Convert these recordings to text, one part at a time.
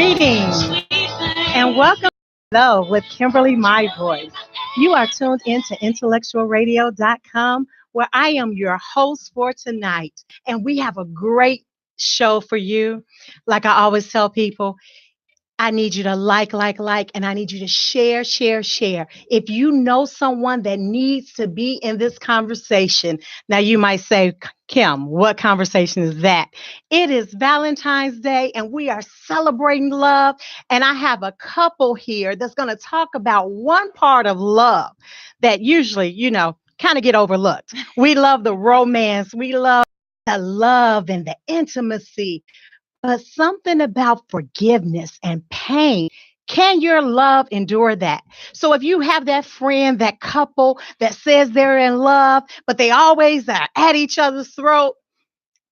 Greetings and welcome to Love with Kimberly My Voice. You are tuned into IntellectualRadio.com, where I am your host for tonight. And we have a great show for you. Like I always tell people, I need you to like, and I need you to share. If you know someone that needs to be in this conversation, now you might say, Kim, what conversation is that? It is Valentine's Day, and we are celebrating love. And I have a couple here that's going to talk about one part of love that usually, kind of get overlooked. We love the romance. We love the love and the intimacy, but something about forgiveness and pain. Can your love endure that? So if you have that friend, that couple that says they're in love, but they always are at each other's throat,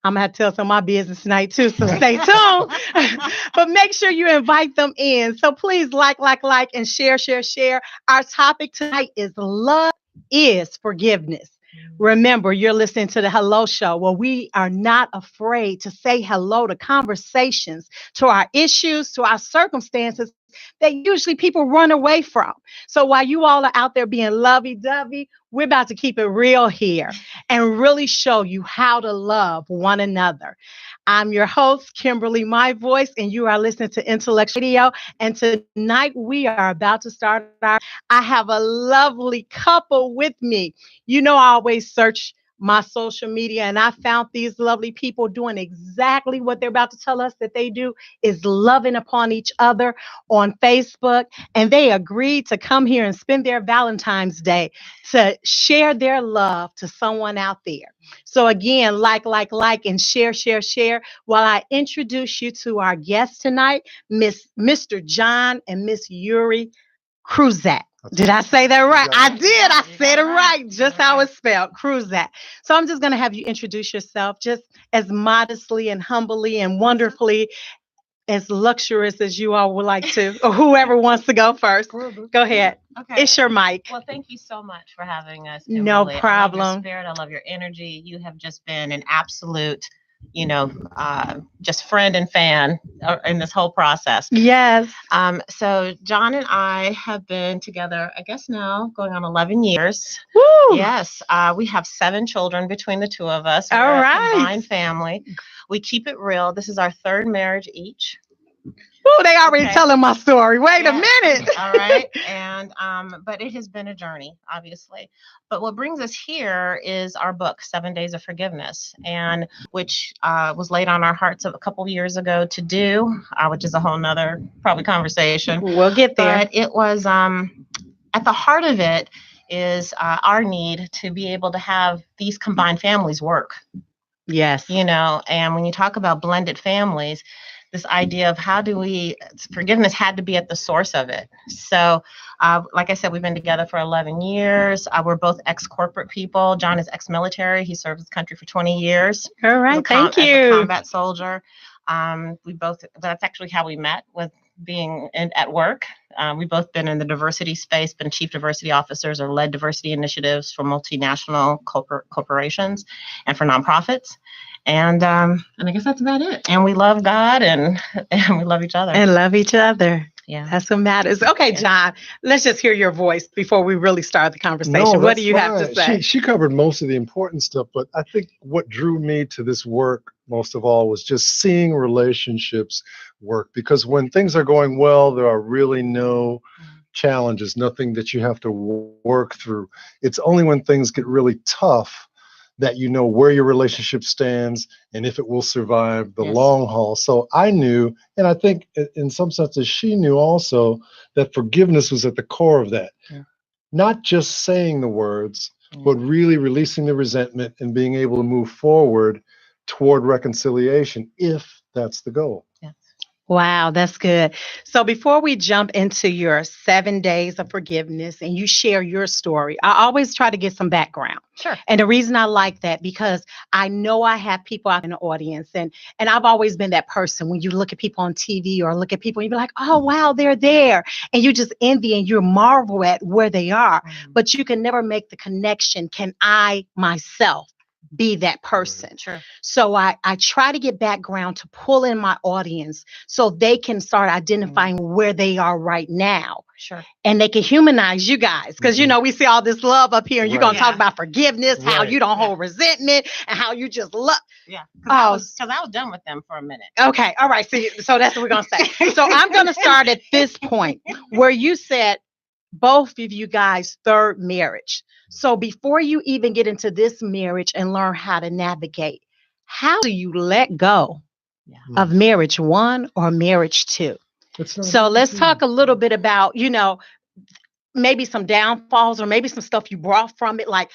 I'm going to have to tell some of my business tonight too, so stay tuned. But make sure you invite them in. So please like, and share. Our topic tonight is love is forgiveness. Remember, you're listening to the Hello Show, where we are not afraid to say hello to conversations, to our issues, to our circumstances that usually people run away from. So while you all are out there being lovey-dovey, we're about to keep it real here and really show you how to love one another. I'm your host, Kimberly My Voice, and you are listening to Intellectual Radio. And tonight we are about to start I have a lovely couple with me. You know, I always search my social media, and I found these lovely people doing exactly what they're about to tell us that they do, is loving upon each other on Facebook. And they agreed to come here and spend their Valentine's Day to share their love to someone out there. So again, like, and share while I introduce you to our guests tonight, Mr. John and Miss Yuri Cruzat. Did I say that right? I did. I said it right, just how it's spelled, Cruzat. So I'm just going to have you introduce yourself just as modestly and humbly and wonderfully, as luxurious as you all would like to, or whoever wants to go first. Go ahead. Okay. It's your mic. Well, thank you so much for having us, No Kimberly. problem. I love your spirit. I love your energy. You have just been an absolute, just friend and fan in this whole process. Yes. So John and I have been together, I guess now going on 11 years. Woo. Yes. We have 7 children between the two of us. All We're right. a combined family. We keep it real. This is our 3rd marriage each. Oh, they already telling my story. Wait a minute. All right. And but it has been a journey, obviously. But what brings us here is our book, 7 Days of Forgiveness, and which was laid on our hearts a couple of years ago to do, which is a whole nother probably conversation. We'll get there. But it was at the heart of it is our need to be able to have these combined families work. Yes. And when you talk about blended families, this idea of forgiveness had to be at the source of it. So, like I said, we've been together for 11 years. We're both ex-corporate people. John is ex-military. He served his country for 20 years. All right. Thank you. As a combat soldier. That's actually how we met, with being at work. We've both been in the diversity space, been chief diversity officers or led diversity initiatives for multinational corporations and for nonprofits. And I guess that's about it. And we love God and we love each other. And love each other. Yeah. That's what matters. Okay, John, let's just hear your voice before we really start the conversation. No, what do you have to say? She covered most of the important stuff, but I think what drew me to this work most of all was just seeing relationships work. Because when things are going well, there are really no challenges, nothing that you have to work through. It's only when things get really tough that you know where your relationship stands and if it will survive the long haul. So I knew, and I think in some senses she knew also, that forgiveness was at the core of that. Yeah. Not just saying the words, but really releasing the resentment and being able to move forward toward reconciliation, if that's the goal. Yeah. Wow, that's good. So before we jump into your 7 days of forgiveness and you share your story, I always try to get some background. Sure. And the reason I like that, because I know I have people out in the audience, and I've always been that person when you look at people on TV or look at people and you're like, oh, wow, they're there. And you just envy and you marvel at where they are, but you can never make the connection. Can I myself be that person. Sure. So I try to get background to pull in my audience so they can start identifying where they are right now. Sure. And they can humanize you guys. Because, we see all this love up here and you're going to talk about forgiveness, how you don't hold resentment, and how you just love. Yeah. Because I was done with them for a minute. Okay. All right. So that's what we're going to say. So I'm going to start at this point where you said both of you guys' third marriage. So before you even get into this marriage and learn how to navigate, how do you let go of marriage 1 or marriage 2? So let's talk a little bit about, maybe some downfalls or maybe some stuff you brought from it. Like,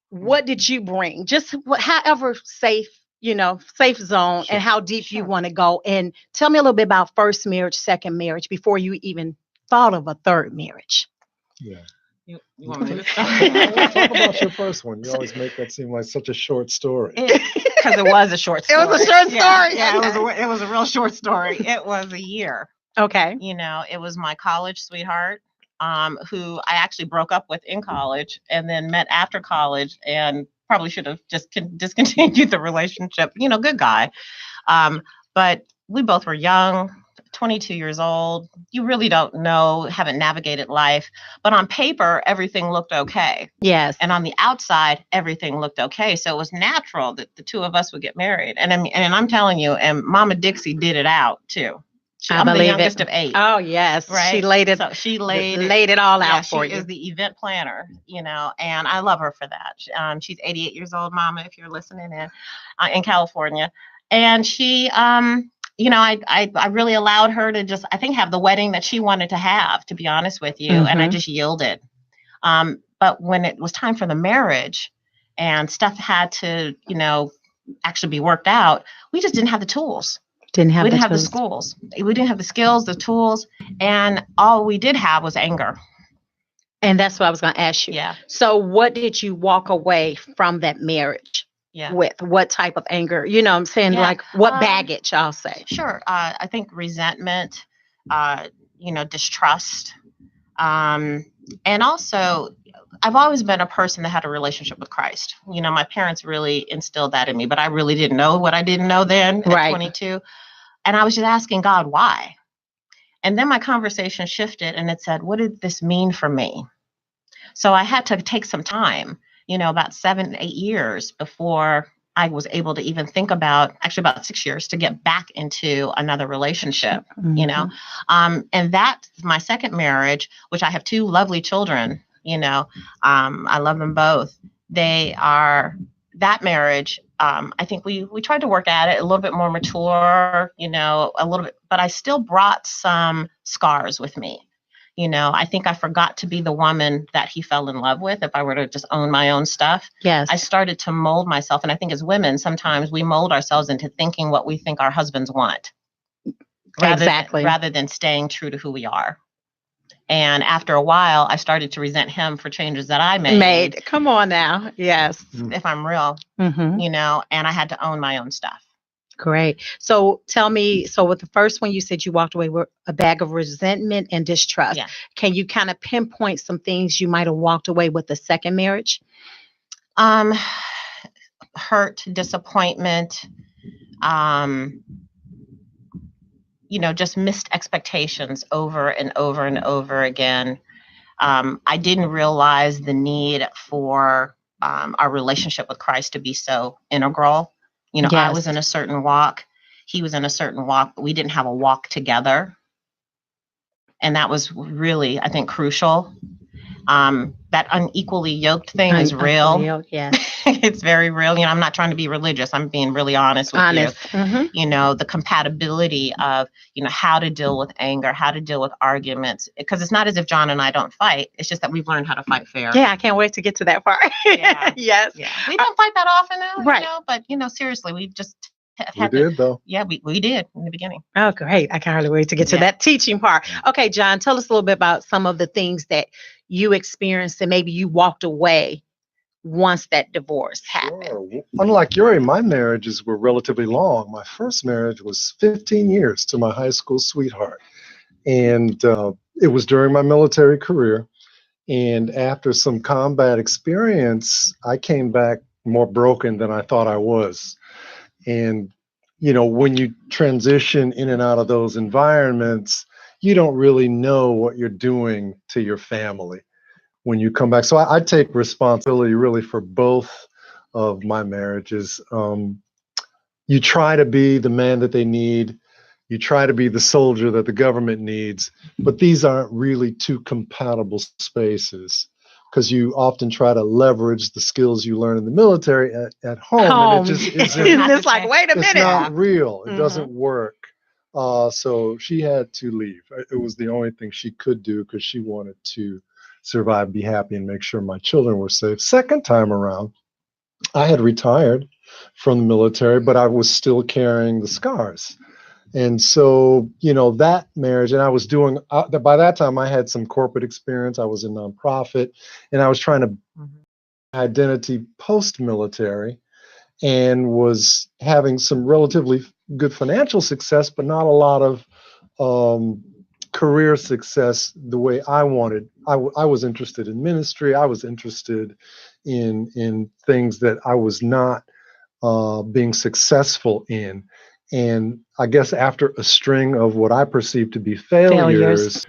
what did you bring? Just however safe zone, and how deep you want to go. And tell me a little bit about first marriage, second marriage, before you even thought of a third marriage. Yeah. You want me to talk about your first one. You always make that seem like such a short story. Because it was a short story. It was a short story. Yeah, it was a real short story. It was a year. Okay. It was my college sweetheart, who I actually broke up with in college and then met after college, and probably should have just discontinued the relationship. Good guy. But we both were young, 22 years old. You really don't know, haven't navigated life. But on paper, everything looked okay. Yes. And on the outside, everything looked okay. So it was natural that the two of us would get married. And I'm telling you, and Mama Dixie did it out too. I'm the youngest of 8. Oh, yes. Right. She laid it. So she laid it all out for you. She is the event planner, and I love her for that. She's 88 years old, Mama, if you're listening in California. And she, I really allowed her to just, I think, have the wedding that she wanted to have, to be honest with you. Mm-hmm. And I just yielded. But when it was time for the marriage and stuff had to, actually be worked out, we just didn't have the tools. We didn't have the schools. We didn't have the skills, the tools, and all we did have was anger. And that's what I was going to ask you. Yeah. So what did you walk away from that marriage with? What type of anger? You know what I'm saying? Yeah. Like what baggage, I'll say. Sure. I think resentment, distrust. And also, I've always been a person that had a relationship with Christ. My parents really instilled that in me, but I really didn't know what I didn't know then at 22. And I was just asking God, why? And then my conversation shifted and it said, what did this mean for me? So I had to take some time, about 7, 8 years before I was able to even think about, actually about 6 years, to get back into another relationship, and that's my second marriage, which I have 2 lovely children, I love them both. They are that marriage. I think we tried to work at it a little bit more mature, a little bit, but I still brought some scars with me. I think I forgot to be the woman that he fell in love with. If I were to just own my own stuff, yes, I started to mold myself. And I think as women, sometimes we mold ourselves into thinking what we think our husbands want, rather than staying true to who we are. And after a while, I started to resent him for changes that I made. Come on now. Yes. If I'm real, and I had to own my own stuff. Great. So tell me, with the first one, you said you walked away with a bag of resentment and distrust. Yeah. Can you kind of pinpoint some things you might have walked away with the second marriage? Hurt, disappointment, just missed expectations over and over and over again. I didn't realize the need for our relationship with Christ to be so integral. Yes. I was in a certain walk. He was in a certain walk, but we didn't have a walk together. And that was really, I think, crucial. That unequally yoked thing is real. Yes. It's very real. I'm not trying to be religious. I'm being really honest with you. Mm-hmm. The compatibility of, how to deal with anger, how to deal with arguments. Because it's not as if John and I don't fight. It's just that we've learned how to fight fair. Yeah, I can't wait to get to that part. Yeah. Yes. Yeah. We don't fight that often now, right. But, seriously, we've just we did, though. Yeah, we did in the beginning. Oh, great. I can't hardly wait to get to that teaching part. Okay, John, tell us a little bit about some of the things that you experienced and maybe you walked away once that divorce happened. Sure. Unlike Yuri, my marriages were relatively long. My first marriage was 15 years to my high school sweetheart. And it was during my military career. And after some combat experience, I came back more broken than I thought I was. And, when you transition in and out of those environments, you don't really know what you're doing to your family when you come back. So I take responsibility really for both of my marriages. You try to be the man that they need. You try to be the soldier that the government needs, but these aren't really two compatible spaces, because you often try to leverage the skills you learn in the military at home, and it just isn't. It's like, wait a It's minute. not real. It Mhm. doesn't work. So she had to leave. It was the only thing she could do, because she wanted to survive, be happy, and make sure my children were safe. Second time around, I had retired from the military, but I was still carrying the scars. And so, that marriage, and I was doing, by that time, I had some corporate experience. I was in nonprofit, and I was trying to identity post-military, and was having some relatively good financial success, but not a lot of career success the way I wanted. I was interested in ministry. I was interested in things that I was not being successful in. And I guess after a string of what I perceived to be failures,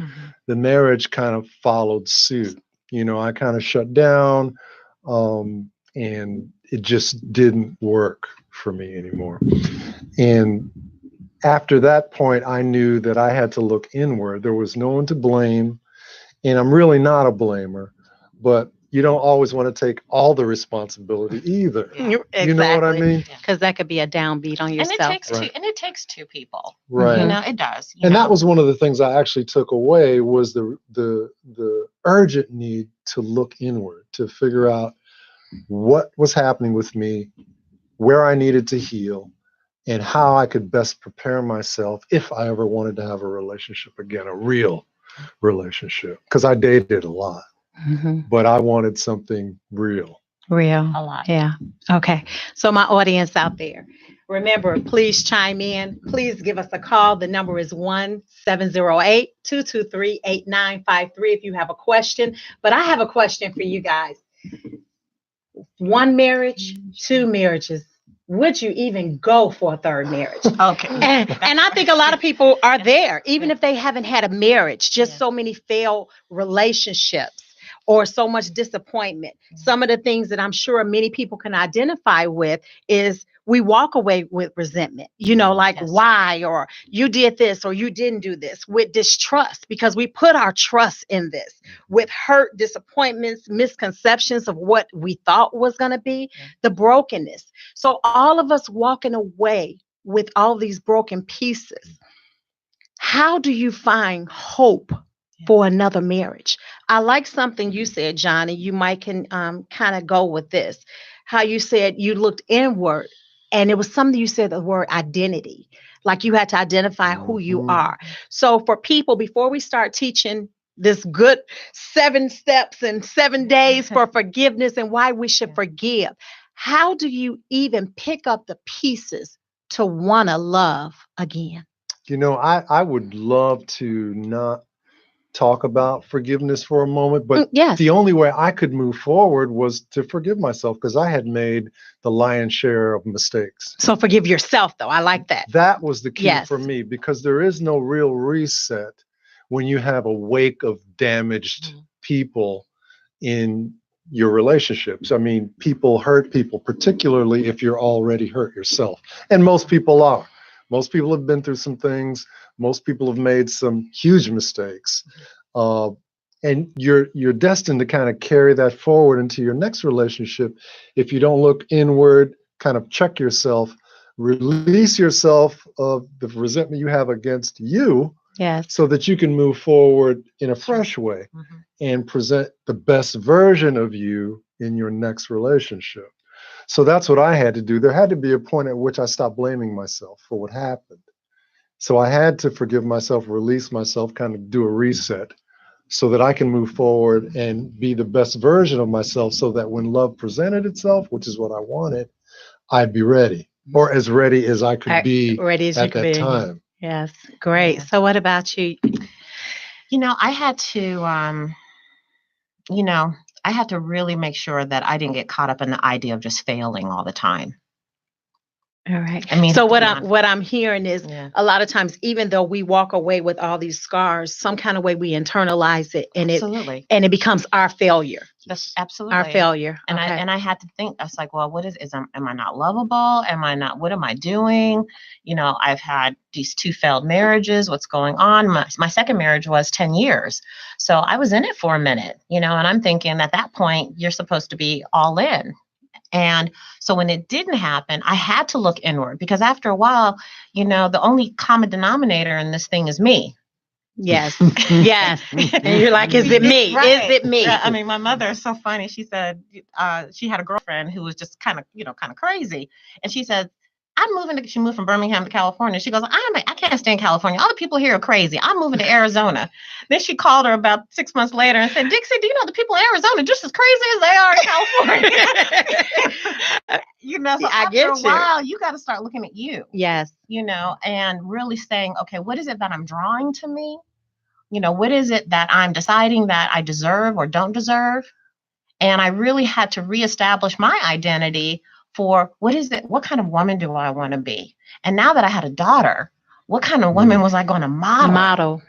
the marriage kind of followed suit. I kind of shut down, and it just didn't work for me anymore. And after that point, I knew that I had to look inward. There was no one to blame, and I'm really not a blamer, but you don't always want to take all the responsibility either. Exactly. You know what I mean? Because that could be a downbeat on yourself. And it takes two people. Right. It does. And that was one of the things I actually took away, was the urgent need to look inward, to figure out what was happening with me, where I needed to heal, and how I could best prepare myself if I ever wanted to have a relationship again, a real relationship. Because I dated a lot. But I wanted something real. A lot. Yeah. Okay. So my audience out there, remember, please chime in. Please give us a call. The number is 1-708-223-8953 if you have a question. But I have a question for you guys. One marriage, two marriages. Would you even go for a third marriage? Okay. And I think a lot of people are there, even if they haven't had a marriage, just so many failed relationships or so much disappointment. Some of the things that I'm sure many people can identify with is we walk away with resentment, like why, or you did this, or you didn't do this, with distrust, because we put our trust in this, with hurt, disappointments, misconceptions of what we thought was going to be, the brokenness. So all of us walking away with all these broken pieces. How do you find hope for another marriage? I like something you said, Johnny. You might can kind of go with this. How you said you looked inward, and it was something you said, the word identity. Like you had to identify who you are. So for people, before we start teaching this good 7 steps and 7 days for forgiveness and why we should forgive, how do you even pick up the pieces to want to love again? I would love to not talk about forgiveness for a moment, but the only way I could move forward was to forgive myself, because I had made the lion's share of mistakes. So forgive yourself, though. I like that. That was the key for me, because there is no real reset when you have a wake of damaged people in your relationships. I mean, people hurt people, particularly if you're already hurt yourself. And most people are. Most people have been through some things. Most people have made some huge mistakes. And you're destined to kind of carry that forward into your next relationship if you don't look inward, kind of check yourself, release yourself of the resentment you have against you, so that you can move forward in a fresh way and present the best version of you in your next relationship. So that's what I had to do. There had to be a point at which I stopped blaming myself for what happened. So I had to forgive myself, release myself, kind of do a reset so that I can move forward and be the best version of myself, so that when love presented itself, which is what I wanted, I'd be ready, or as ready as I could be at that time. Yes, great. So what about you? I had to, I had to really make sure that I didn't get caught up in the idea of just failing all the time. All right. I mean, So what I'm hearing is Yeah. a lot of times, even though we walk away with all these scars, some kind of way we internalize it, and Absolutely. it becomes our failure. That's absolutely Our failure. And Okay. I had to think, I was like, well, am I not lovable? What am I doing? You know, I've had these 2 failed marriages. What's going on? My second marriage was 10 years. So I was in it for a minute, you know, and I'm thinking at that point, you're supposed to be all in. And so when it didn't happen, I had to look inward, because after a while, you know, the only common denominator in this thing is me. Yes. Yes. And you're like, is it me? Right. Is it me? Yeah, I mean, my mother is so funny. She said she had a girlfriend who was just kind of crazy. And she said, she moved from Birmingham to California. She goes, I can't stay in California. All the people here are crazy. I'm moving to Arizona. Then she called her about 6 months later and said, Dixie, do you know the people in Arizona are just as crazy as they are in California? You know, so after a while, you got to start looking at you. Yes. You know, and really saying, okay, what is it that I'm drawing to me? You know, what is it that I'm deciding that I deserve or don't deserve? And I really had to reestablish my identity for what kind of woman do I want to be? And now that I had a daughter, what kind of woman was I going to model?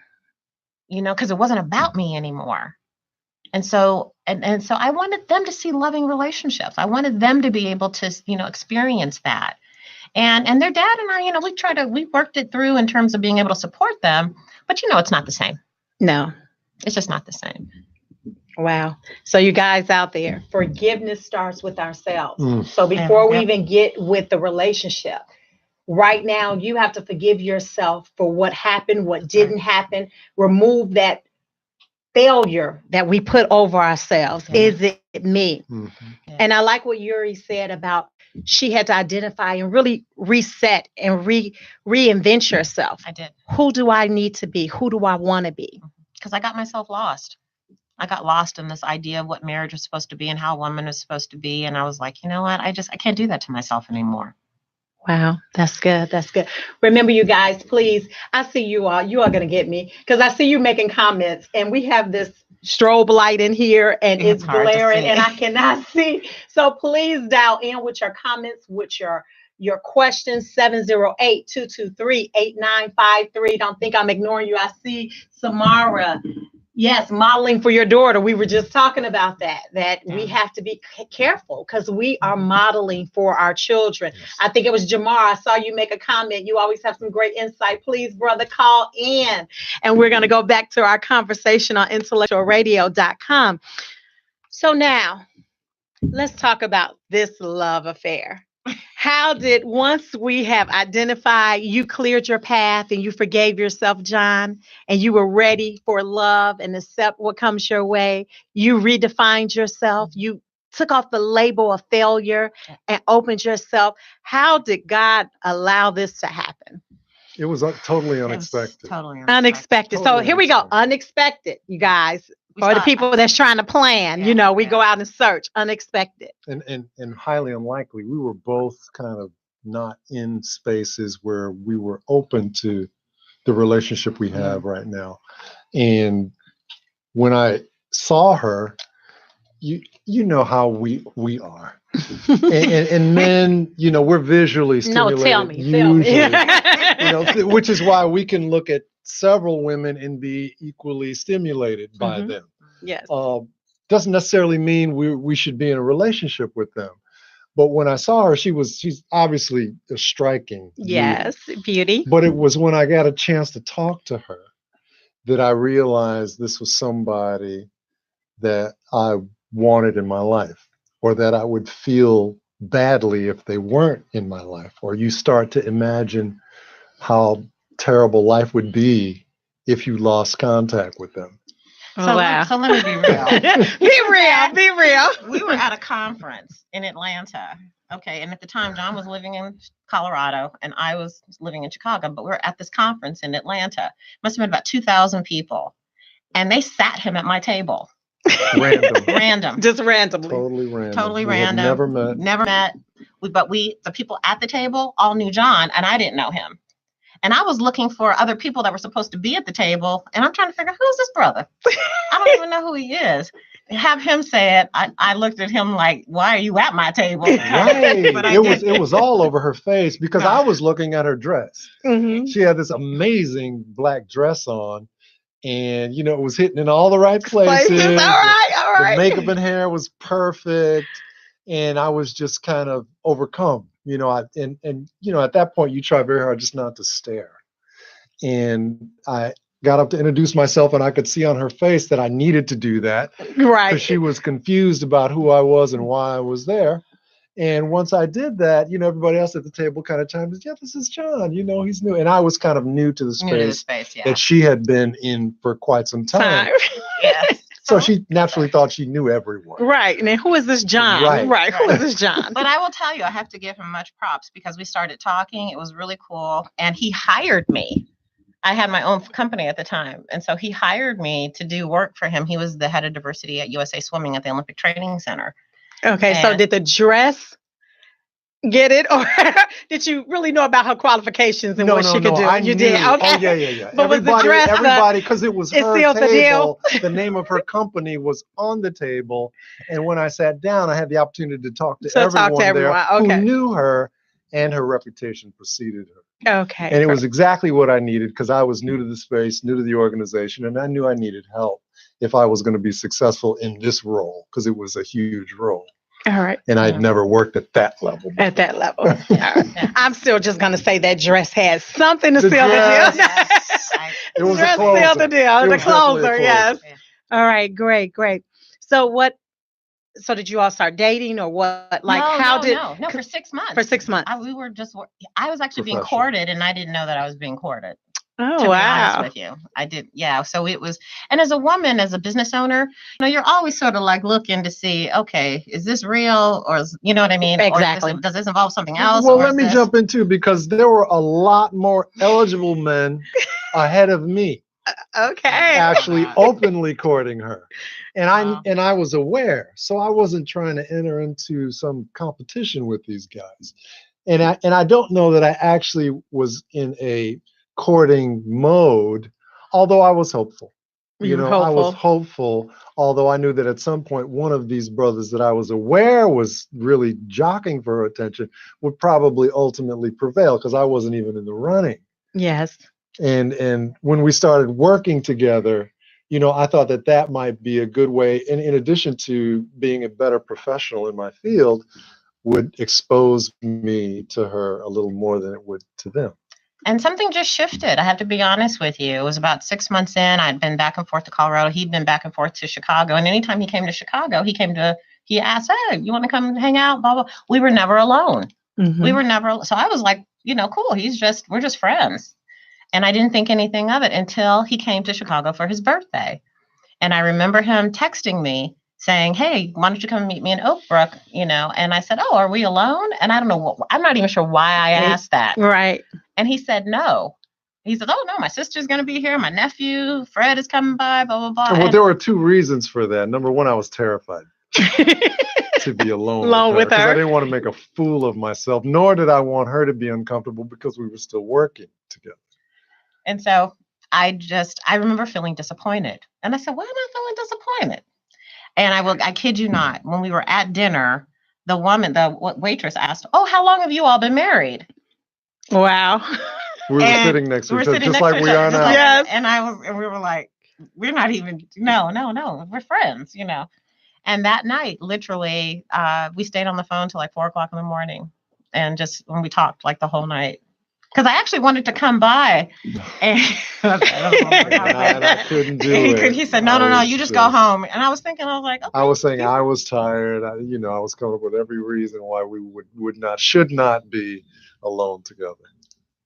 You know, because it wasn't about me anymore. And so so I wanted them to see loving relationships. I wanted them to be able to, you know, experience that. And their dad and I, you know, we worked it through in terms of being able to support them. But, you know, it's not the same. No, it's just not the same. Wow. So you guys out there, forgiveness starts with ourselves. So before we even get with the relationship, right now, you have to forgive yourself for what happened, what didn't happen. Remove that failure that we put over ourselves. Is it me? And I like what Yuri said about she had to identify and really reset and reinvent yourself. I did. Who do I need to be? Who do I want to be? Because I got myself lost. I got lost in this idea of what marriage was supposed to be and how a woman is supposed to be. And I was like, you know what? I can't do that to myself anymore. Wow. That's good. That's good. Remember, you guys, please, I see you are going to get me because I see you making comments and we have this strobe light in here and it's glaring and I cannot see. So please dial in with your comments, with your questions, 708-223-8953. Don't think I'm ignoring you. I see Samara. Yes, modeling for your daughter. We were just talking about that we have to be careful because we are modeling for our children. Yes. I think it was Jamar. I saw you make a comment. You always have some great insight. Please, brother, call in. And we're going to go back to our conversation on IntellectualRadio.com. So now, let's talk about this love affair. How did, once we have identified, you cleared your path and you forgave yourself, John, and you were ready for love and accept what comes your way, you redefined yourself, you took off the label of failure and opened yourself. How did God allow this to happen? It was totally unexpected. Totally unexpected. So here we go. Unexpected, you guys. For the people that's trying to plan, we go out and search. Unexpected. And highly unlikely. We were both kind of not in spaces where we were open to the relationship we have right now. And when I saw her, you know how we are. and men, we're visually stimulated. No, tell me. Which is why we can look at several women and be equally stimulated by them. Yes. Doesn't necessarily mean we should be in a relationship with them. But when I saw her, she's obviously a striking. Yes, beauty. But it was when I got a chance to talk to her that I realized this was somebody that I wanted in my life, or that I would feel badly if they weren't in my life. Or you start to imagine how terrible life would be if you lost contact with them. So let me be real. Be real. We were at a conference in Atlanta. Okay. And at the time, John was living in Colorado and I was living in Chicago, but we were at this conference in Atlanta. Must have been about 2,000 people. And they sat him at my table. Random. Just randomly. Totally random. Never met. But the people at the table all knew John and I didn't know him. And I was looking for other people that were supposed to be at the table. And I'm trying to figure out, who's this brother? I don't even know who he is. have him say it, I looked at him like, why are you at my table? Right. But I It was all over her face because I was looking at her dress. Mm-hmm. She had this amazing black dress on, and it was hitting in all the right places. All right. The makeup and hair was perfect, and I was just kind of overcome. At that point you try very hard just not to stare. And I got up to introduce myself, and I could see on her face that I needed to do that. Right. Because she was confused about who I was and why I was there. And once I did that, everybody else at the table kind of chimed in, yeah, this is John, he's new. And I was kind of new to the space, that she had been in for quite some time. Yes. So she naturally thought she knew everyone. Right. And then who is this John? Right. Who is this John? But I will tell you, I have to give him much props because we started talking. It was really cool. And he hired me. I had my own company at the time. And so he hired me to do work for him. He was the head of diversity at USA Swimming at the Olympic Training Center. Okay. So did the dress get it? Or did you really know about her qualifications and what she could do? You did? Okay. Oh, yeah. But everybody, because it was her table, the the name of her company was on the table. And when I sat down, I had the opportunity to talk to everyone there who knew her, and her reputation preceded her. Okay. And it was exactly what I needed because I was new to the space, new to the organization, and I knew I needed help if I was going to be successful in this role because it was a huge role. All right. And I'd never worked at that level before. At that level. Right. I'm still just going to say that dress had something to seal the deal. It was dress a closer. Sealed the deal. The closer, yes. Yeah. All right, great. So did you all start dating or what? Like No, for 6 months. For 6 months. I was actually being courted and I didn't know that I was being courted. Oh, to wow. be honest with you. I did. Yeah. So it was, and as a woman, as a business owner, you're always sort of like looking to see, okay, is this real or you know what I mean? Exactly. Or does this involve something else? Well, let me jump in too, because there were a lot more eligible men ahead of me. Okay. Actually openly courting her. And I was aware. So I wasn't trying to enter into some competition with these guys. And I don't know that I actually was in a courting mode, although I was hopeful. I was hopeful, although I knew that at some point one of these brothers that I was aware was really jockeying for her attention would probably ultimately prevail because I wasn't even in the running. Yes. And when we started working together, I thought that might be a good way, and in addition to being a better professional in my field, would expose me to her a little more than it would to them. And something just shifted. I have to be honest with you. It was about 6 months in. I'd been back and forth to Colorado. He'd been back and forth to Chicago. And anytime he came to Chicago, he asked, hey, you want to come hang out? Blah, blah. We were never alone. Mm-hmm. We were never. So I was like, cool. We're just friends. And I didn't think anything of it until he came to Chicago for his birthday. And I remember him texting me saying, hey, why don't you come meet me in Oak Brook? And I said, oh, are we alone? And I don't know. I'm not even sure why I asked that. Right. And he said, no. He said, oh, no, my sister's going to be here. My nephew, Fred, is coming by, blah, blah, blah. Well, there were two reasons for that. Number one, I was terrified to be alone with her. Because I didn't want to make a fool of myself, nor did I want her to be uncomfortable because we were still working together. And so I remember feeling disappointed. And I said, why am I feeling disappointed? And I kid you not, when we were at dinner, the waitress asked, oh, how long have you all been married? Wow. We were sitting next to each other, just like we are now. Yes. And we were like, we're not even, no, we're friends, And that night, literally, we stayed on the phone till like 4:00 in the morning. And just when we talked like the whole night. Because I actually wanted to come by. And I couldn't do it. He said, no, you just go home. And I was thinking, I was like, okay. I was saying I was tired. I was coming up with every reason why we should not be alone together.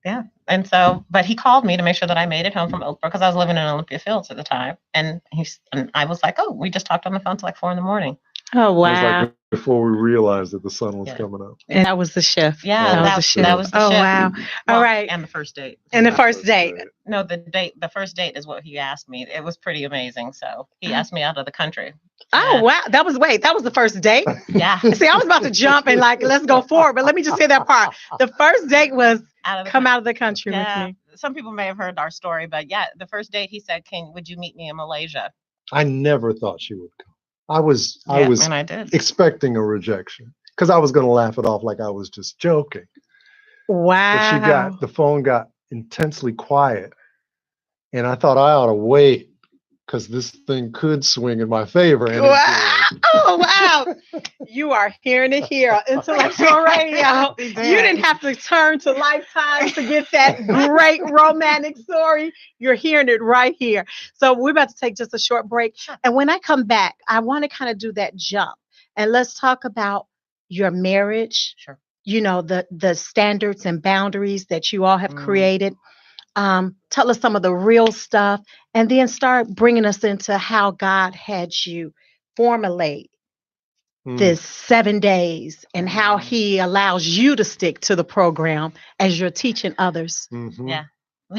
Yeah. And so, but he called me to make sure that I made it home from Oak Brook because I was living in Olympia Fields at the time. And I was like, oh, we just talked on the phone till like 4 a.m. Oh, wow. It was like before we realized that the sun was coming up. And that was the shift. Yeah, that was the shift. Oh, wow. All right. And the first date. And the first date. No, the first date is what he asked me. It was pretty amazing. So he asked me out of the country. Oh, wow. That was the first date? Yeah. See, I was about to jump and let's go forward, but let me just say that part. The first date was out of the country with me. Some people may have heard our story, but yeah, the first date he said, would you meet me in Malaysia? I never thought she would come. I was and I did. expecting a rejection because I was going to laugh it off like I was just joking. Wow. But the phone got intensely quiet, and I thought I ought to wait because this thing could swing in my favor. And Wow. Oh, wow. You are hearing it here on Intellectual Radio. You didn't have to turn to Lifetime to get that great romantic story. You're hearing it right here. So we're about to take just a short break. And when I come back, I want to kind of do that jump. And let's talk about your marriage. Sure. You know, the standards and boundaries that you all have created. Tell us some of the real stuff, and then start bringing us into how God had you formulate this 7 days and how he allows you to stick to the program as you're teaching others Yeah.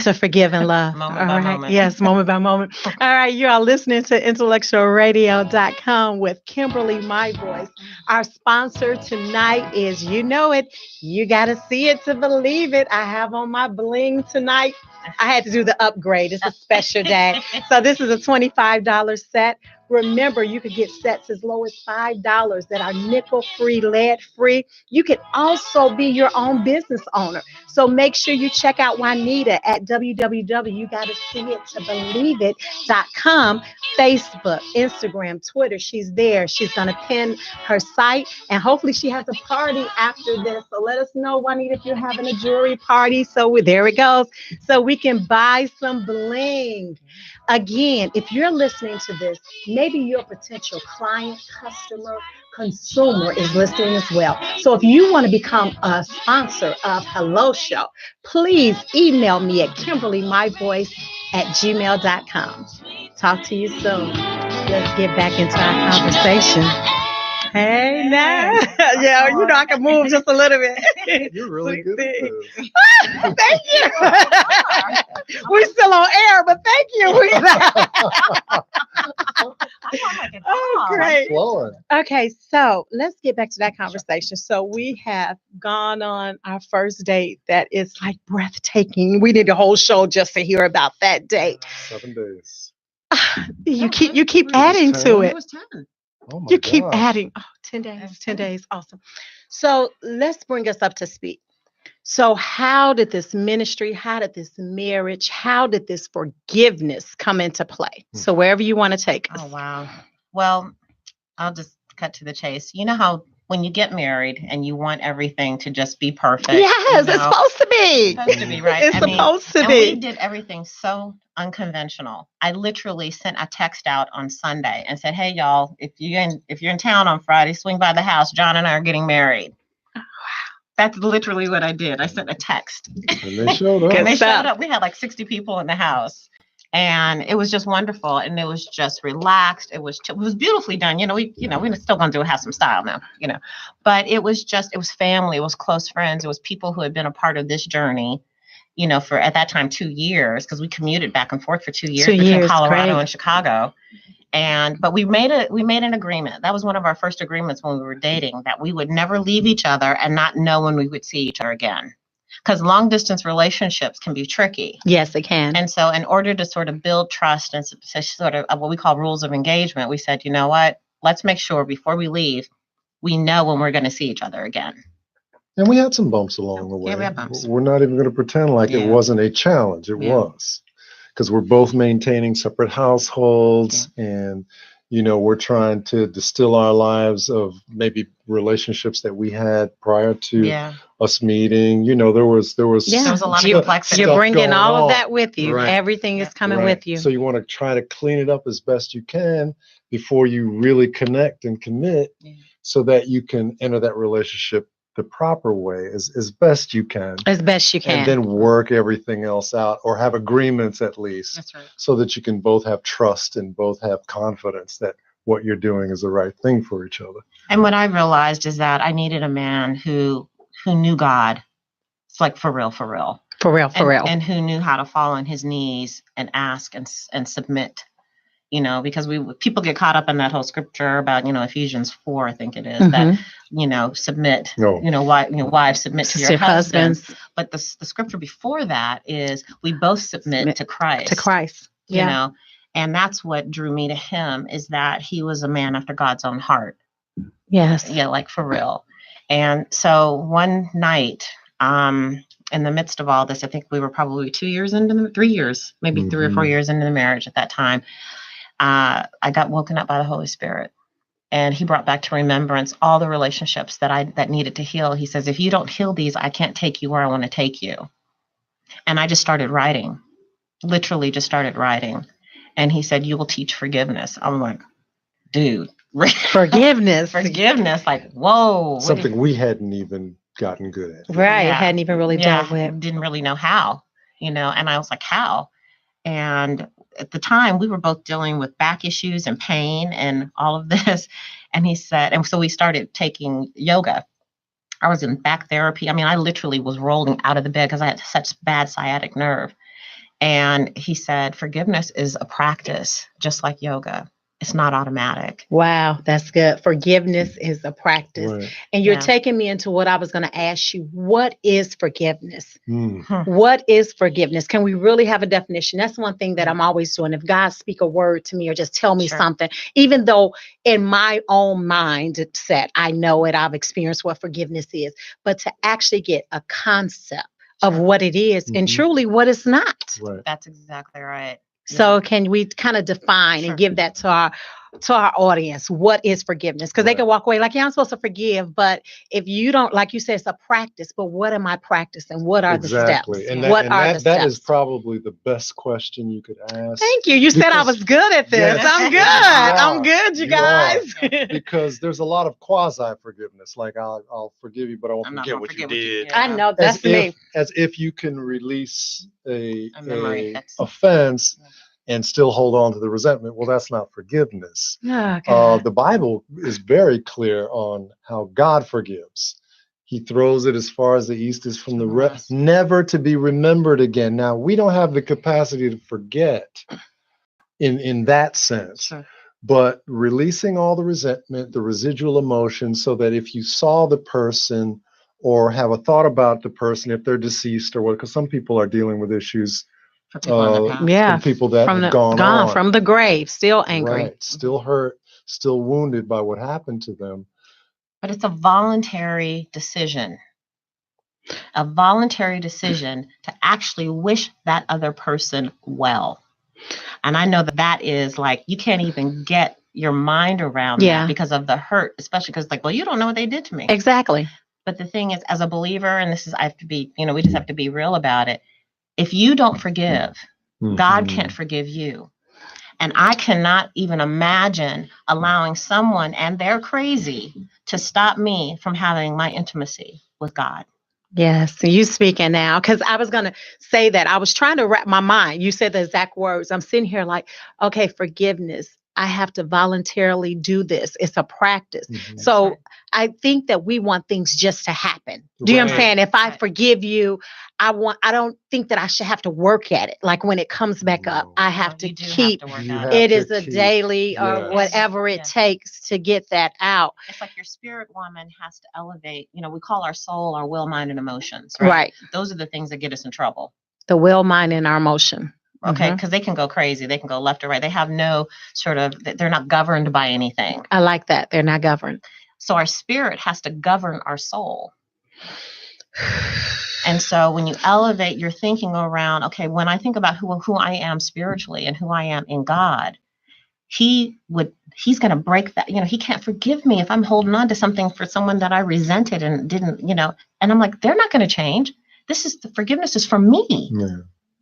to forgive and love. Moment by moment. Yes, moment by moment. All right, you are listening to IntellectualRadio.com with Kimberly, my voice. Our sponsor tonight is, you know it, you got to see it to believe it. I have on my bling tonight. I had to do the upgrade. It's a special day. So this is a $25 set. Remember, you could get sets as low as $5 that are nickel-free, lead-free. You can also be your own business owner. So make sure you check out Juanita at www.YouGottaSeeItToBelieveIt.com, Facebook, Instagram, Twitter. She's there. She's going to pin her site, and hopefully she has a party after this. So let us know, Juanita, if you're having a jewelry party. So there it goes. So we can buy some bling. Again, if you're listening to this, maybe your potential client, customer, consumer is listening as well. So if you want to become a sponsor of Hello Show, please email me at KimberlyMyVoice@gmail.com. Talk to you soon. Let's get back into our conversation. Hey, now. Yeah, you know, I can move just a little bit. You're really good at this. Thank you. We're still on air, but thank you. Oh, great. Flowing. Okay, so let's get back to that conversation. So we have gone on our first date that is like breathtaking. We need a whole show just to hear about that date. 7 days. You keep adding to it. It was 10. Oh my You keep gosh. adding. Oh, 10 days, 10 days. Awesome. So let's bring us up to speed. So how did this ministry, how did this marriage, how did this forgiveness come into play? So wherever you want to take us. Oh, wow. Well, I'll just cut to the chase. You know how when you get married and you want everything to just be perfect? Yes, it's supposed to be. It's supposed to be, right? It's supposed to and be. we did everything so unconventional. I literally sent a text out on Sunday and said, "Hey, y'all, if you're in town on Friday, swing by the house. John and I are getting married." That's literally what I did. I sent a text. And they showed up. And they showed up. We had like 60 people in the house. And it was just wonderful. And it was just relaxed. It was beautifully done. We're still going to have some style now, but it was family. It was close friends. It was people who had been a part of this journey, for at that time, 2 years, because we commuted back and forth for 2 years between Colorado and Chicago. But we made an agreement. That was one of our first agreements when we were dating, that we would never leave each other and not know when we would see each other again. Because long distance relationships can be tricky. Yes, it can. And so in order to sort of build trust and sort of what we call rules of engagement, we said, you know what, let's make sure before we leave, we know when we're going to see each other again. And we had some bumps along the way. Yeah, we had bumps. We're not even going to pretend like it wasn't a challenge. It was. Because we're both maintaining separate households and, we're trying to distill our lives of maybe relationships that we had prior to us meeting. There was there was a lot of complexity. You're bringing all on. of that with you. Right. Everything is coming with you. So you want to try to clean it up as best you can before you really connect and commit so that you can enter that relationship the proper way as best you can. As best you can. And then work everything else out, or have agreements at least. That's right. So that you can both have trust and both have confidence that what you're doing is the right thing for each other. And what I realized is that I needed a man who knew God. It's like for real. For real. And who knew how to fall on his knees and ask and submit. Because people get caught up in that whole scripture about, Ephesians 4, I think it is, that, submit, wives submit to your husbands. But the scripture before that is we both submit to Christ. To Christ. And that's what drew me to him, is that he was a man after God's own heart. Yes. Yeah, like for real. And so one night, in the midst of all this, I think we were probably 2 years into 3 years, maybe 3 or 4 years into the marriage at that time. I got woken up by the Holy Spirit, and he brought back to remembrance all the relationships that needed to heal. He says, if you don't heal these, I can't take you where I want to take you. And I just started writing, literally just started writing. And he said, you will teach forgiveness. I'm like, dude, Forgiveness. forgiveness. Like, whoa. Something we hadn't even gotten good at. Right. Yeah. Hadn't even really dealt with. Didn't really know how, and I was like, how? And at the time we were both dealing with back issues and pain and all of this. And he said, and so we started taking yoga. I was in back therapy. I mean, I literally was rolling out of the bed because I had such bad sciatic nerve. And he said, forgiveness is a practice, just like yoga. It's not automatic. Wow, that's good. Forgiveness is a practice. Right. And you're taking me into what I was going to ask you. What is forgiveness? Mm. What is forgiveness? Can we really have a definition? That's one thing that I'm always doing. If God speak a word to me or just tell me something, even though in my own mindset, I know it, I've experienced what forgiveness is, but to actually get a concept of what it is and truly what it's not. Right. That's exactly right. So can we kind of define and give that to our audience? What is forgiveness? Because they can walk away like, yeah, I'm supposed to forgive. But if you don't, like you said, it's a practice. But what am I practicing? What are the steps? And that is probably the best question you could ask. Thank you. You said I was good at this. Yes, I'm good. I'm good, you guys. Because there's a lot of quasi forgiveness. Like I'll forgive you, but I won't forget what you did. I know that's me. As if you can release a memory offense and still hold on to the resentment. Well, that's not forgiveness. The Bible is very clear on how God forgives. He throws it as far as the east is from the west, never to be remembered again. Now, we don't have the capacity to forget in that sense, but releasing all the resentment, the residual emotion, so that if you saw the person or have a thought about the person, if they're deceased or what, because some people are dealing with issues from people that have gone on from the grave, still angry, right, still hurt, still wounded by what happened to them. But it's a voluntary decision to actually wish that other person well. And I know that is like, you can't even get your mind around that because of the hurt, especially because like, well, you don't know what they did to me. Exactly. But the thing is, as a believer, and I have to be, we just have to be real about it. If you don't forgive, God can't forgive you. And I cannot even imagine allowing someone, and they're crazy, to stop me from having my intimacy with God. Yes, so you speaking now, because I was going to say that. I was trying to wrap my mind. You said the exact words. I'm sitting here like, okay, forgiveness. I have to voluntarily do this. It's a practice. So I think that we want things just to happen. Do you know what I'm saying? If I forgive you, I don't think that I should have to work at it. Like when it comes back up, I have to keep it is a daily or whatever it takes to get that out. It's like your spirit woman has to elevate. We call our soul, our will, mind, and emotions. Right. Those are the things that get us in trouble. The will, mind, and our emotion. Okay, because they can go crazy. They can go left or right. They have no they're not governed by anything. I like that. They're not governed. So our spirit has to govern our soul. And so when you elevate your thinking around, okay, when I think about who I am spiritually and who I am in God, he's going to break that. He can't forgive me if I'm holding on to something for someone that I resented and didn't, and I'm like, they're not going to change. The forgiveness is for me. Yeah.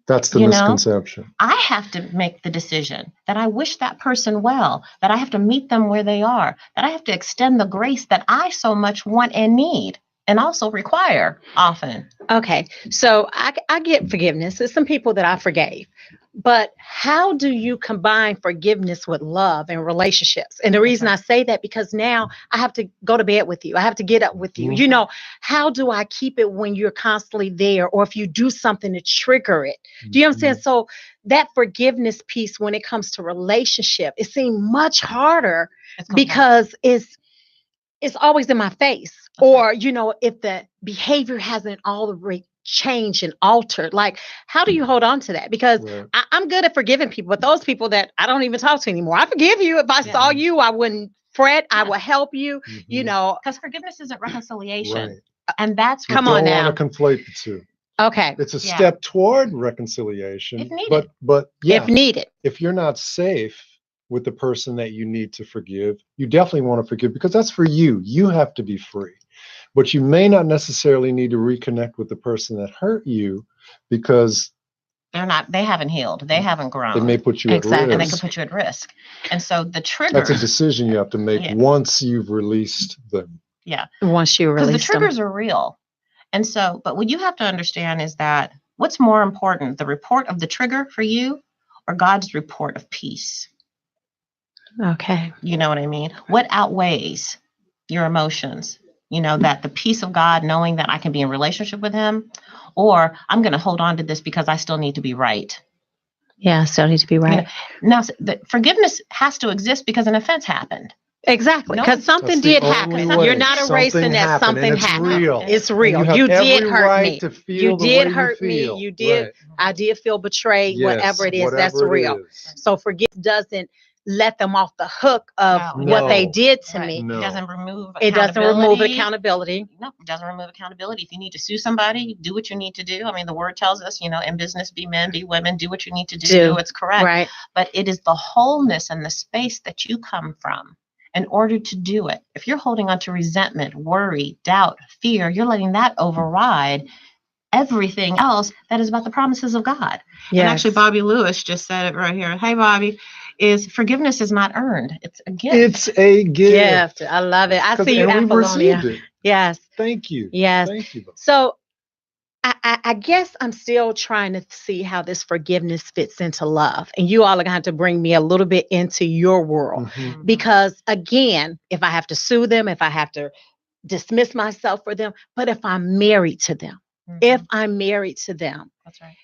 That's the misconception. I have to make the decision that I wish that person well, that I have to meet them where they are, that I have to extend the grace that I so much want and need and also require often. Okay, so I get forgiveness. There's some people that I forgave. But how do you combine forgiveness with love and relationships? And the reason I say that, because now I have to go to bed with you. I have to get up with you. How do I keep it when you're constantly there? Or if you do something to trigger it? Do you know what I'm saying? So that forgiveness piece, when it comes to relationship, it seems much harder because it's always in my face. Or, if the behavior hasn't already changed and altered. Like, how do you hold on to that? Because I'm good at forgiving people, but those people that I don't even talk to anymore, I forgive you. If I saw you, I wouldn't fret. I will help you, you know. Because forgiveness isn't reconciliation. And that's come on now. You don't want to conflate the two. Okay. It's a step toward reconciliation. If needed. But if needed. If you're not safe with the person that you need to forgive, you definitely want to forgive because that's for you. You have to be free. But you may not necessarily need to reconnect with the person that hurt you because they haven't healed. They haven't grown. They may put you at risk. And they can put you at risk. And so the trigger. That's a decision you have to make once you've released them. Yeah. Once you release them. Because the triggers are real. And so, but what you have to understand is that what's more important, the report of the trigger for you or God's report of peace? Okay. You know what I mean? What outweighs your emotions? You know, that the peace of God, knowing that I can be in relationship with him, or I'm going to hold on to this because I still need to be right. Yeah, I still need to be right. You know, now, the forgiveness has to exist because an offense happened. Exactly, because something did happen. You're not erasing that something happened. It's real. You did hurt me. You did hurt me. You did. I did feel betrayed. Whatever it is, that's real. So forgiveness doesn't let them off the hook of what they did to me. It doesn't remove accountability. It doesn't remove accountability. No, it doesn't remove accountability. If you need to sue somebody, do what you need to do. I mean, the word tells us, you know, in business, be men, be women, do what you need to do. It's correct. Right. But it is the wholeness and the space that you come from in order to do it. If you're holding on to resentment, worry, doubt, fear, you're letting that override everything else that is about the promises of God. Yes. And actually, Bobby Lewis just said it right here. Hey, Bobby, forgiveness is not earned. It's a gift. It's a gift. I love it. I see you, and we received it. Yes. Thank you. Yes. Thank you. So I guess I'm still trying to see how this forgiveness fits into love. And you all are going to have to bring me a little bit into your world. Mm-hmm. Because again, if I have to sue them, if I have to dismiss myself for them, but if I'm married to them, that's right.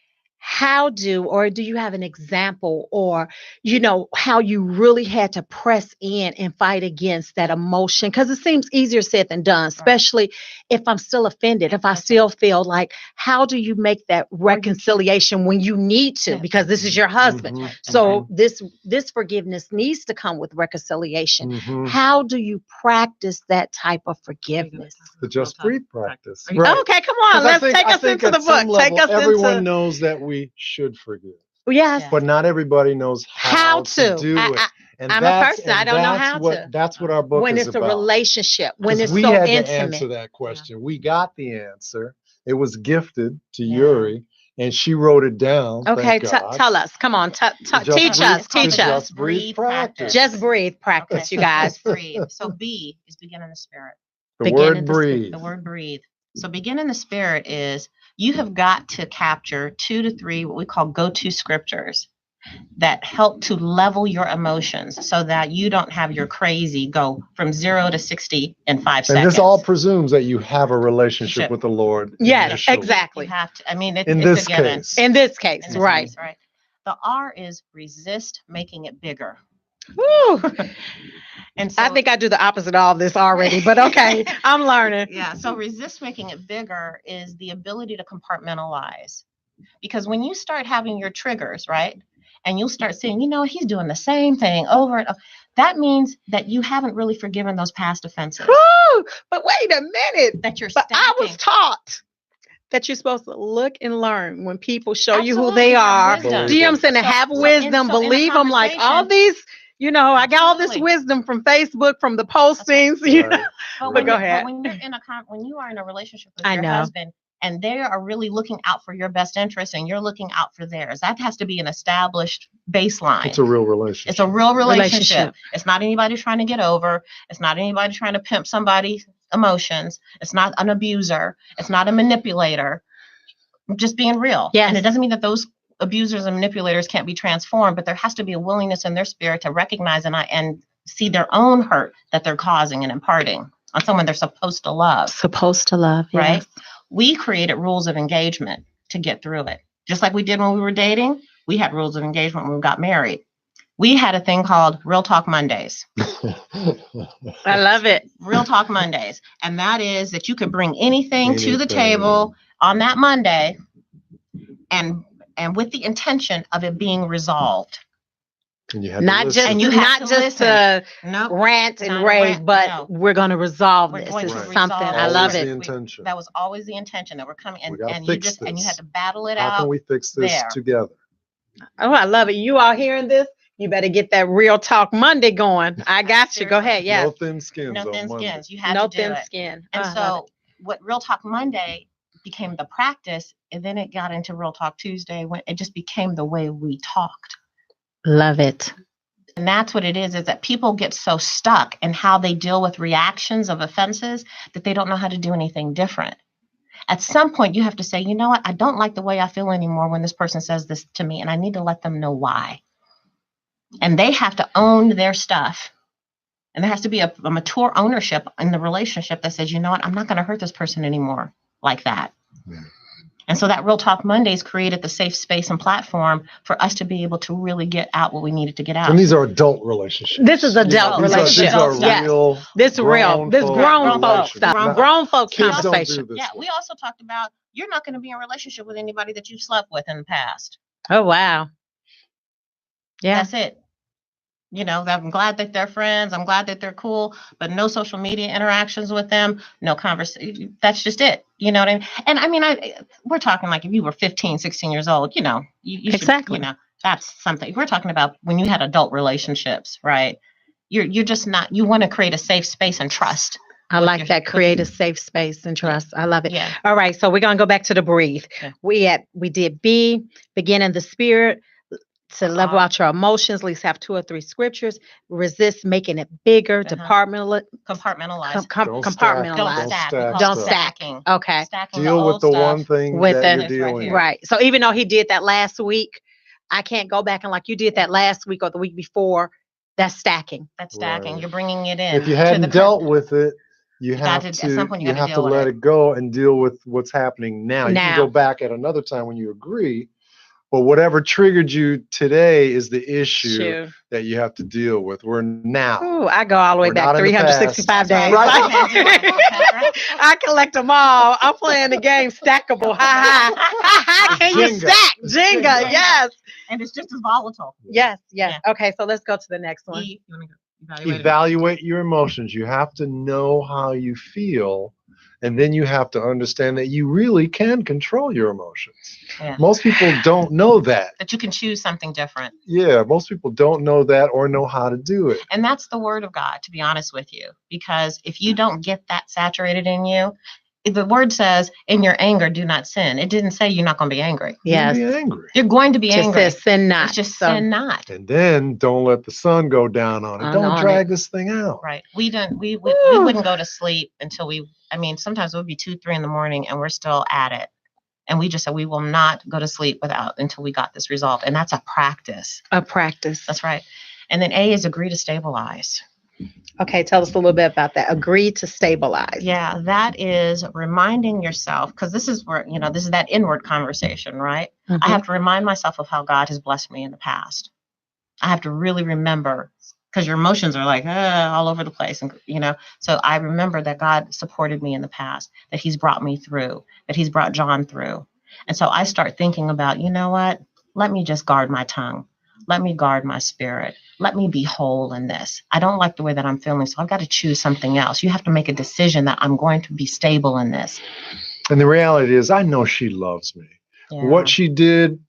How do you have an example or, you know, how you really had to press in and fight against that emotion? Because it seems easier said than done, especially if I'm still offended, if I still feel like, how do you make that reconciliation when you need to? Because this is your husband. Mm-hmm. So this forgiveness needs to come with reconciliation. Mm-hmm. How do you practice that type of forgiveness? The Just Breathe practice. Right. Okay, come on. Let's take us into the book. Take us everyone knows that we should forgive. Yes. But not everybody knows how to do it. I'm a person. I don't know how to. That's what our book is about. When it's a relationship, when it's so intimate. We had to answer that question. Yeah. We got the answer. It was gifted to Yuri, and she wrote it down. Okay, tell us. Come on, teach us. Just breathe practice. Just breathe practice, you guys. Breathe. So B is begin in the spirit. The word breathe. The word breathe. So begin in the spirit is you have got to capture 2 to 3 what we call go-to scriptures that help to level your emotions so that you don't have your crazy go from 0 to 60 in 5 seconds. And this all presumes that you have a relationship with the Lord. Yes, exactly. You have to. I mean, it's this a given. Case. In this case, right. The R is resist making it bigger. Woo. And so, I think I do the opposite of all this already, but okay, I'm learning. Yeah. So resist making it bigger is the ability to compartmentalize. Because when you start having your triggers, right, and you'll start saying, you know, he's doing the same thing over and over, that means that you haven't really forgiven those past offenses. Woo! But wait a minute. That you're stacking. I was taught that you're supposed to look and learn when people show you who they are. Do you know what I'm saying? To have wisdom, believe them, like all these. You know, I got all this wisdom from Facebook, from the postings. Right. You know? But go ahead. But when you are in a relationship with your husband, and they are really looking out for your best interest, and you're looking out for theirs, that has to be an established baseline. It's a real relationship. It's a real relationship. It's not anybody trying to get over. It's not anybody trying to pimp somebody's emotions. It's not an abuser. It's not a manipulator. Just being real. Yes. And it doesn't mean that those abusers and manipulators can't be transformed, but there has to be a willingness in their spirit to recognize and see their own hurt that they're causing and imparting on someone they're supposed to love. Right? Yes. We created rules of engagement to get through it. Just like we did when we were dating, we had rules of engagement when we got married. We had a thing called Real Talk Mondays. I love it. Real Talk Mondays. And that is that you could bring anything to the table on that Monday, and with the intention of it being resolved. And you have Not to just listen. And you have to listen. to rant and Not a rave, rant, but no. we're going to resolve We're this. going This to is Right. something. resolve I this. love Always it. the intention. That was always the intention, that we're coming, We and gotta you fix just and you this. had to battle it How out. can we fix this there. together? Oh, I love it. You all hearing this? You better get that Real Talk Monday going. I got you. Go Seriously. ahead. Yes. No thin skins No on thin Monday. skins. You had No to do thin it. skin. And Oh, I love so what Real Talk Monday became the practice, and then it got into Real Talk Tuesday when it just became the way we talked. it. Love it. And that's what it is that people get so stuck in how they deal with reactions of offenses that they don't know how to do anything different. At some point, you have to say, you know what? I don't like the way I feel anymore when this person says this to me, and I need to let them know why. And they have to own their stuff. And there has to be a mature ownership in the relationship that says, you know what? I'm not going to hurt this person anymore like that. Yeah. And so that Real Talk Mondays created the safe space and platform for us to be able to really get out what we needed to get out. And these are adult relationships. This is adult These are- relationship. These are Yes. real. This real. grown This folk grown folks relationships. stuff. Not- Grown folks Kids don't conversation. do this. Yeah, one. we also talked about you're not going to be in a relationship with anybody that you've slept with in the past. Oh, wow. Yeah. That's it. You know, I'm glad that they're friends. I'm glad that they're cool, but no social media interactions with them, no conversation. That's just it. You know what I mean? And I mean, we're talking like if you were 15, 16 years old, you know, you Exactly. should, you know, that's something. We're talking about when you had adult relationships, right? You're just not, you want to create a safe space and trust. I with like your- that. Create a safe space and trust. I love it. Yeah. All right. So we're going to go back to the breathe. Okay. We did B, begin in the spirit. To level out your emotions, at least have 2 or 3 scriptures. Resist making it bigger. Compartmentalize. Compartmentalize. Don't stack. We call Don't it stack. stacking. Okay. Stacking Deal with old the stuff. one thing With that the- you're Right dealing here. with. Right. So even though he did that last week, I can't go back and like you did that last week or the week before. That's stacking. That's stacking. Right. You're bringing it in. If you to the hadn't current- dealt with it, you have got to- to. at some point you you gotta have to deal with let it. it go and deal with what's happening now. You can Now. go back at another time when you agree, but whatever triggered you today is the issue Shoot. that you have to deal with. We're now. Ooh, I go all the way We're back not in the 365 past. days. Right. I collect them all. I'm playing the game stackable. Ha ha. Ha ha. Can you Jenga. stack? Jenga. Jenga. Yes. And it's just as volatile. Yes. Yes. Okay. So let's go to the next one. You wanna go evaluate it? Evaluate your emotions. You have to know how you feel, and then you have to understand that you really can control your emotions. Yeah. Most people don't know that. That you can choose something different. Yeah, most people don't know that or know how to do it. And that's the word of God, to be honest with you. Because if you don't get that saturated in you, the word says, in your anger, do not sin. It didn't say you're not going to be angry. Yes. Be angry. You're going to be Just angry. says sin not. It's just So- sin not. And then don't let the sun go down on it. On Don't it. drag this thing out. Right. We Woo. wouldn't go to sleep until sometimes it would be 2, 3 in the morning and we're still at it. And we just said, we will not go to sleep until we got this resolved. And that's a practice. A practice. That's right. And then A is agree to stabilize. Okay. Tell us a little bit about that. Agree to stabilize. Yeah, that is reminding yourself, because this is where, this is that inward conversation, right? Mhm. I have to remind myself of how God has blessed me in the past. I have to really remember, because your emotions are like all over the place. And, so I remember that God supported me in the past, that he's brought me through, that he's brought John through. And so I start thinking about, you know what? Let me just guard my tongue. Let me guard my spirit. Let me be whole in this. I don't like the way that I'm feeling, so I've got to choose something else. You have to make a decision that I'm going to be stable in this. And the reality is, I know she loves me. Yeah. What she did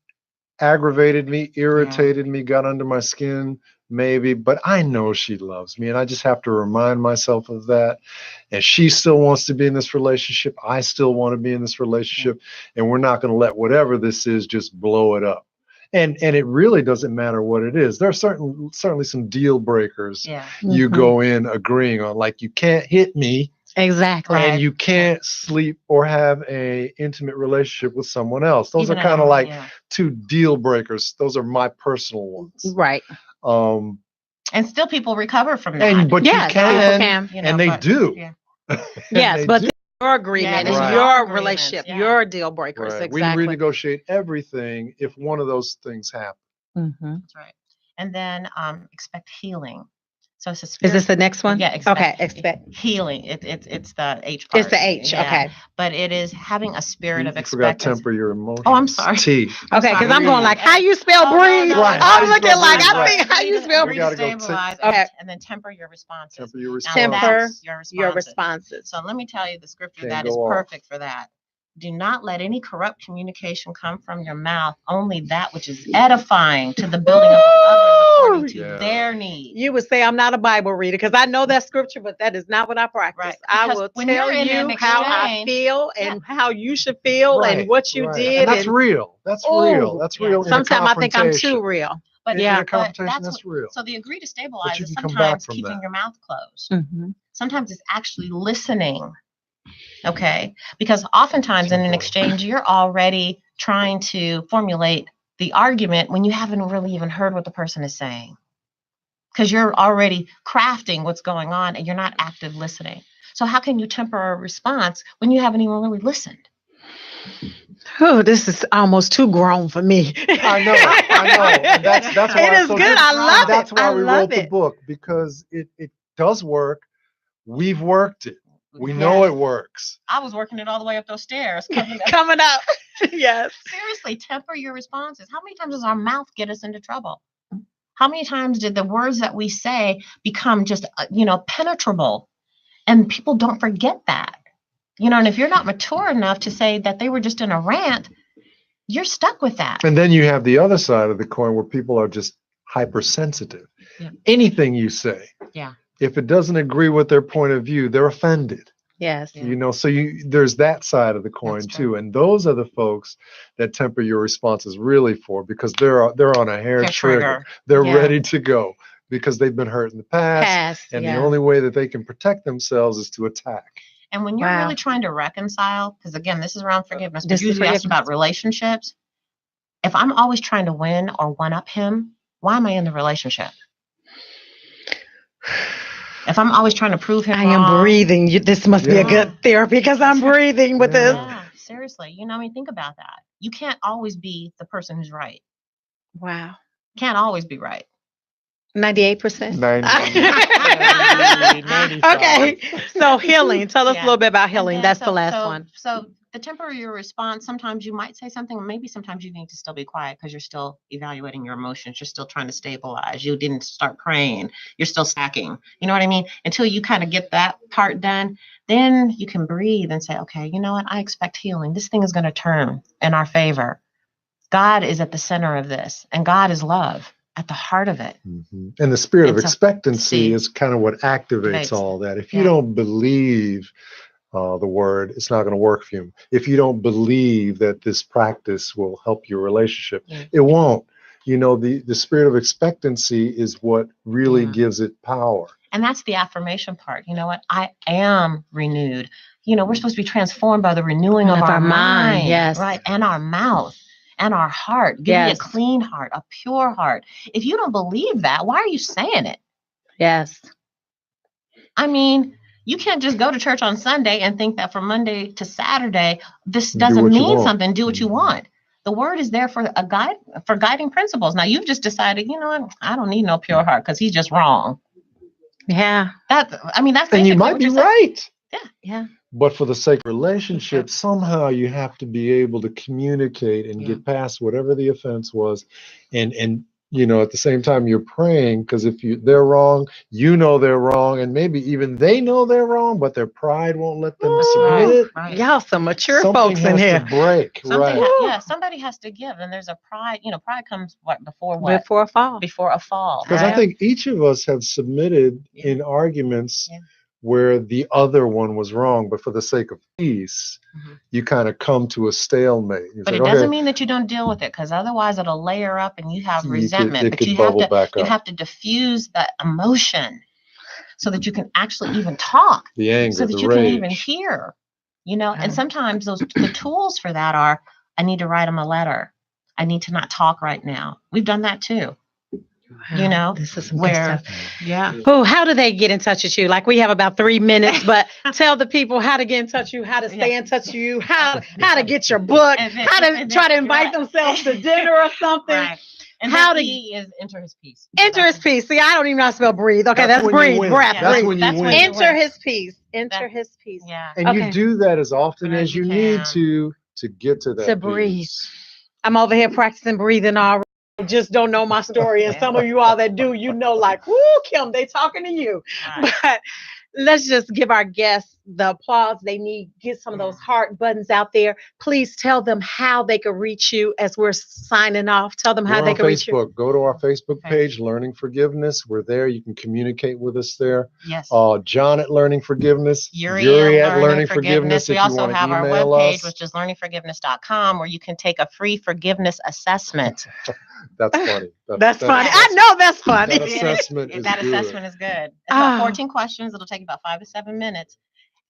aggravated me, irritated me, got under my skin, maybe, but I know she loves me. And I just have to remind myself of that. And she still wants to be in this relationship. I still want to be in this relationship. And we're not going to let whatever this is just blow it up. And it really doesn't matter what it is. There are certainly some deal breakers Yeah. you Mhm. go in agreeing on, like you can't hit me Exactly. Right. and you can't sleep or have a intimate relationship with someone else. Those Even are kind of like yeah. 2 deal breakers. Those are my personal ones. Right. Um, And still people recover from that. but Yes, you can, people can. and they do. Yeah. And Yes, they but do. your agreement Yeah, is right. your Agreements, relationship, yeah. your deal breakers. Right. Exactly. We renegotiate everything if one of those things happen. Mhm. That's right. And then expect healing. So it's a Is spirit. this the next one? Yeah, expect. Okay, expect. Healing. It's the H part. It's the H. Yeah. Okay. But it is having a spirit of You forgot expectancy. temper your emotions. Oh, I'm sorry. T. Okay, because I'm going like, how you spell Oh, no, breathe? no, Right. I'm How you looking spell like, breathe, I right. think, how you spell We gotta go stabilize Okay. and then temper your responses. Temper your Now responses. Temper that's your your responses. responses. So let me tell you the scripture Can't that is go off. perfect for that. Do not let any corrupt communication come from your mouth, only that which is edifying to the building up of others according to Yeah. their needs. You would say I'm not a Bible reader because I know that scripture, but that is not what I practice. Right. I Because will when tell you're in you an how I exchange- feel and how you should feel and what you right. did. And that's real. That's real. That's Yeah. real. in a Sometimes I think I'm too confrontation. real. But In Yeah. a confrontation, that's that's real. So the agree to stabilize you is can come back sometimes from keeping that. your mouth closed. Mm-hmm. Sometimes it's actually listening. Okay. Because oftentimes in an Temporary. exchange, you're already trying to formulate the argument when you haven't really even heard what the person is saying. Because you're already crafting what's going on and you're not active listening. So how can you temper a response when you haven't even really listened? Oh, this is almost too grown for me. I know. And that's why It is so good. this- I love That's it. why I we love wrote the it. book, because it does work. We've worked it. We know Yes. it works. I was working it all the way up those stairs. Coming up. Yes. Seriously, temper your responses. How many times does our mouth get us into trouble? How many times did the words that we say become just, penetrable? And people don't forget that. And if you're not mature enough to say that they were just in a rant, you're stuck with that. And then you have the other side of the coin where people are just hypersensitive. Yeah. Anything you say, if it doesn't agree with their point of view, they're offended. Yes. Yeah. So there's that side of the coin That's too. true. And those are the folks that temper your responses really for, because they're on a hair trigger. They're Yeah. ready to go because they've been hurt in the past. And the only way that they can protect themselves is to attack. And when you're Wow. really trying to reconcile, because again, this is around forgiveness, but This is usually asked forgiveness. about relationships. If I'm always trying to win or one up him, why am I in the relationship? If I'm always trying to prove him I am wrong, breathing. This must be a good therapy because I'm breathing with this. Yeah, seriously. Think about that. You can't always be the person who's right. Wow. Can't always be right. 98%. 95. Okay. So healing. Tell us a little bit about healing. And then, That's the last one. So the temporary response, sometimes you might say something, or maybe sometimes you need to still be quiet because you're still evaluating your emotions. You're still trying to stabilize. You didn't start praying. You're still stacking. You know what I mean? Until you kind of get that part done, then you can breathe and say, okay, you know what? I expect healing. This thing is going to turn in our favor. God is at the center of this, and God is love at the heart of it. Mm-hmm. And the spirit of It's expectancy is kind of what activates all that. If you don't believe the word, it's not going to work for you. If you don't believe that this practice will help your relationship, it won't. The spirit of expectancy is what really gives it power. And that's the affirmation part. You know what? I am renewed. We're supposed to be transformed by the renewing of our mind. Yes. Right. And our mouth and our heart. Give me a clean heart, a pure heart. If you don't believe that, why are you saying it? Yes. I mean, you can't just go to church on Sunday and think that from Monday to Saturday, this doesn't mean something. Do what you want. The word is there for a guide, for guiding principles. Now you've just decided, you know what? I don't need no pure heart because he's just wrong. Yeah. That's and you might be right. Yeah. But for the sake of relationship, somehow you have to be able to communicate and get past whatever the offense was. And at the same time you're praying, because if they're wrong, they're wrong. And maybe even they know they're wrong, but their pride won't let them submit. Right. Y'all some mature Something folks in here. has to break. Somebody has to give. And there's a pride, pride comes before what? Before a fall. Before a fall. Because I think each of us have submitted in arguments where the other one was wrong, but for the sake of peace, you kind of come to a stalemate. But it doesn't mean that you don't deal with it, because otherwise it'll layer up and you have resentment. But you have to diffuse that emotion so that you can actually even talk. The anger, so that you can even hear. And sometimes the tools for that are, I need to write them a letter. I need to not talk right now. We've done that too. This is some good stuff. Oh, how do they get in touch with you? Like, we have about 3 minutes, but tell the people how to get in touch with you, how to stay in touch with you, how to get your book, how to try to invite themselves to dinner or something. Right. And how the to E is enter his peace. enter his peace. See, I don't even know how to spell breathe. Okay, that's That's when you breathe, win. breath, That's breathe. when you win. Enter his peace. Enter That- his peace. Yeah. And Okay. you do that as often As as you you need can. to get to that To breathe. peace. I'm over here practicing breathing already. Just don't know my story. And some of you all that do, you know, like, whoo, Kim, they talking to you. Right. But let's just give our guests the applause they need. Get some of those heart buttons out there. Please tell them how they can reach you as we're signing off. Tell them how We're they on can reach you. Facebook. Go to our Facebook Okay. page, Learning Forgiveness. We're there. You can communicate with us there. Yes. John at Learning Forgiveness. Yuri at Learning Forgiveness. We If you also want to have our email webpage, us. which is learningforgiveness.com, where you can take a free forgiveness assessment. That's funny. That's funny. I know that's funny. That assessment is That good. assessment is good. It's about Ah. 14 questions. It'll take about 5 to 7 minutes.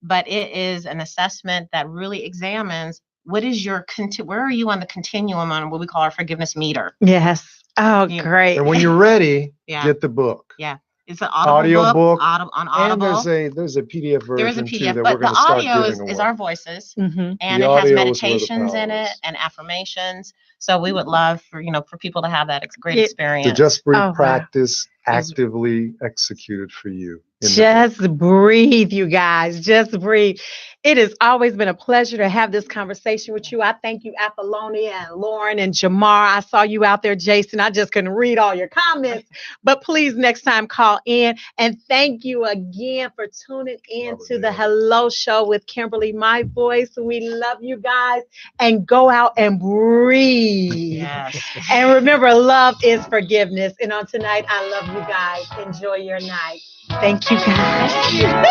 But it is an assessment that really examines what is your, where are you on the continuum on what we call our forgiveness meter. Yes. Oh, You- great. And when you're ready, Yeah. get the book. Yeah. It's an Audible Audio book. on And Audible. there's a PDF version There is a too PDF, that but we're the going to start audio giving is away. our voices. Mhm. And The it has audio is where the meditations power in it is. and affirmations. So we would love for people to have that great Yeah. experience. The Just Breathe Oh, wow. practice actively executed for you. in the book. Just breathe, you guys. Just breathe. It has always been a pleasure to have this conversation with you. I thank you, Apollonia and Lauren and Jamar. I saw you out there, Jason. I just couldn't read all your comments, but please next time call in. And thank you again for tuning in Love it, to the man. Hello Show with Kimberly, my voice. We love you guys, and go out and breathe. Yes. And remember, love is forgiveness. And on tonight, I love you guys. Enjoy your night. Thank you, guys.